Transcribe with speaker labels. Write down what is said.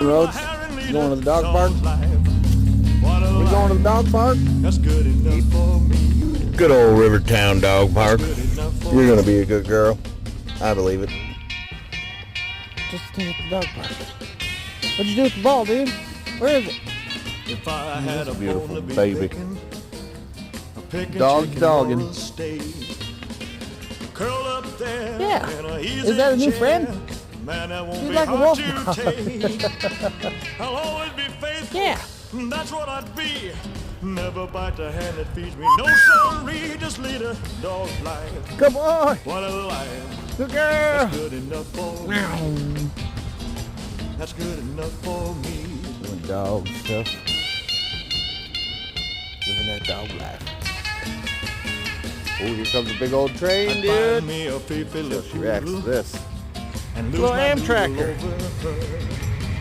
Speaker 1: Roads, you going to the dog park? We going to the dog park?
Speaker 2: That's good enough for me.
Speaker 1: Good old Rivertown Dog Park.
Speaker 2: Good enough for
Speaker 1: You're
Speaker 2: me.
Speaker 1: gonna be a good girl. I believe it. Just stay at the dog park. What'd you do with the ball, dude? Where is it?
Speaker 2: If I had a
Speaker 1: beautiful
Speaker 2: bone to be
Speaker 1: baby.
Speaker 2: picking
Speaker 1: Dog
Speaker 2: chicken
Speaker 1: dogging.
Speaker 2: or a steak, curl up there
Speaker 1: Yeah.
Speaker 2: in a easy
Speaker 1: Is that a new
Speaker 2: chair.
Speaker 1: friend?
Speaker 2: Man, that won't
Speaker 1: She's
Speaker 2: be
Speaker 1: like a
Speaker 2: hard
Speaker 1: wolf
Speaker 2: to
Speaker 1: dog.
Speaker 2: take. I'll always be faithful.
Speaker 1: Yeah.
Speaker 2: That's what I'd be. Never bite the hand that feeds me. No sorry, just lead a dog life.
Speaker 1: Good boy.
Speaker 2: What a life.
Speaker 1: Good girl.
Speaker 2: That's good enough for me. That's good enough for me.
Speaker 1: Doing dog stuff. Living that dog life. Oh, here comes a big old train,
Speaker 2: I'd
Speaker 1: dude.
Speaker 2: find me a fifi
Speaker 1: She reacts to this.
Speaker 2: and
Speaker 1: Little
Speaker 2: lose my
Speaker 1: Amtrak-er.
Speaker 2: noodle over her.